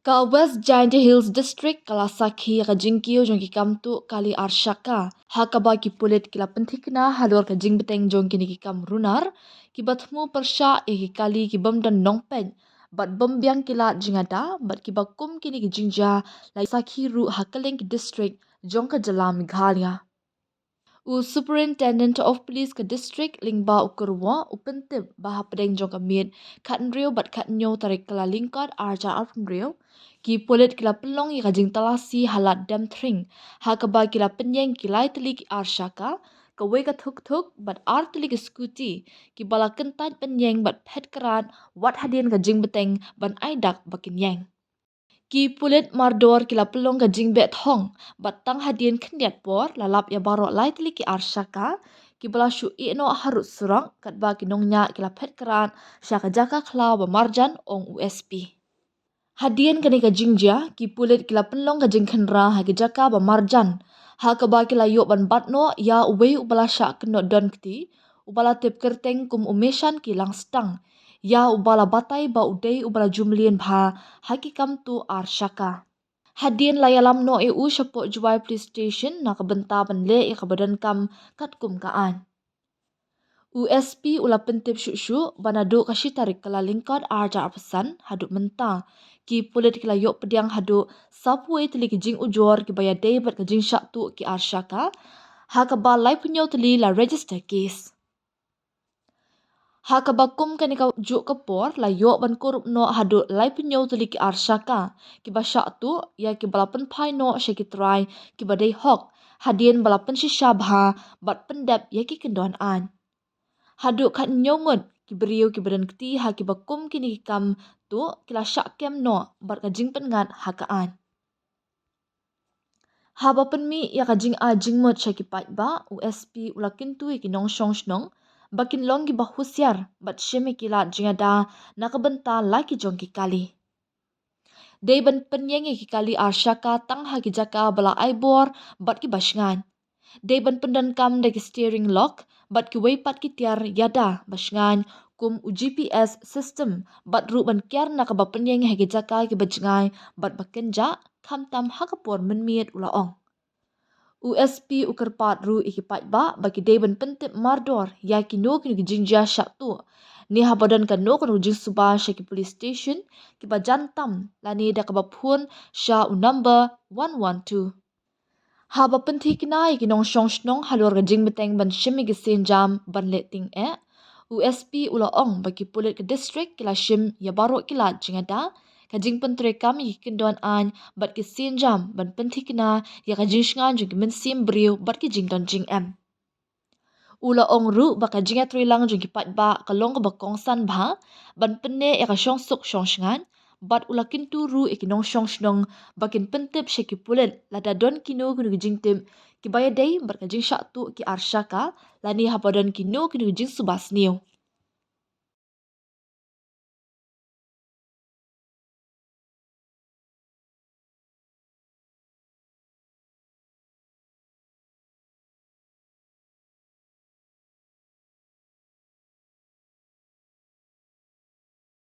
Ka West Giant Hills District kala sakhi ka jingkio jong ki kamtu kali arshaka hakaba ki pulit kila penthikna halor ka jingbeteng jong kini ki kam runar ki bathmu persha e ki kali ki bamdan nongpen bat bambyang kila jingada bat ki bakum kini ki jingja lai sakhi ru hakaleng ki district jong ka jala Meghalaya. Superintendent of Police ka district lingba ukurwa upentip baha pedeng jong kamit katnrio bat katnyo tarik kala lingkad arja arpnrio ki pulit kila pelong i kajing talasi halat dam thring hakaba kila penyeng kilai telik arshaka kawe ka thuk bat ar telik skuti ki bala kentat penyeng bat phet kerat wat hadien kajing beteng ban aidak bakin yang. Ki pulit mardor kila pelong ka jingbet thong batang hadien khendiat por lalap ya barok lai tili ki arshaka ki bala shu no harut surang kat ba ki nongnya kila phet keran shaka jaka khla ba marjan ong USP. Hadien kani ka jingja ki pulit kila pelong ka jingkhynra ha ki jaka ba marjan ha ka ba kila yo ban batno ya uwe ubala sha kno donkti ubala tip kerteng kum umeshan ki langstang ya ubala batai ba udai ubala jumlien bha hakikam tu arshaka. Hadien layalam no EU Shapok Juwai Police Station na kabenta banle e kabadan kam katkum kaan. USP ula pentip syuk banadu kashi tarik kala lingkad arja apasan haduk menta ki pulit kila yok pediang haduk sapwe teli ki jing ujor ki baya debat ki jingshah tu ki arshaka hakaba lai punyo teli la register case. Hakabakum kanika juk kapor la yok ban korup no hadu lai penyo tuli ki arshaka ki basha tu ya ki balapan pai no syaki try ki badai hok hadien balapan shisha bha bat pendap ya ki kendon an hadu kat nyongut ki beriu ki badan keti ha ki bakum kini ki kam tu kila syak kem no bat ka jing pengat hakaan ha bapan mi ya ka jing a jingmut syaki pat ba USP ulakin tu ki nong shong shnong bakin long ki bahusyar bat sheme kila jingada nakabenta laki jong ki kali. Day ban penyengi ki kali arshaka tang ha ki jaka bala aibor bat ki basngan. Day ban pendan kam da ki steering lock bat ki weipat ki tiar yada basngan kum GPS system bat ru ban kiar nakaba penyengi ha ki jaka ki bajngai bat bakenja kam tam hakapor menmiet ulaong. USP ukerpat ru ikipat ba bagi deban pentip mardor ya kino kini jingja syak tu ni habadan kan no kan ujing suba syaki police station ki ba jantam lani da kabapun Shah number 112 haba penti kina ki nong shong shnong halor ga jing beteng ban shimi ki senjam ban leting USP ula ong bagi pulit ke district kila shim ya barok kila jingada kajing pentre kami kendon an bat ki senjam ban penti kina ya kajing shngan jing men sim briu bat ki jing don jing ula ong ru ba kajing atri lang jing ki pat ba kalong ba kongsan ba ban penne ya ka shong suk shong shngan bat ula kintu ru ikinong shong shnong bakin pentip syaki pulit lada don kino kunu jing tim ki baya dei bat kajing syak tu ki arshaka lani hapadon kino kunu jing subas niu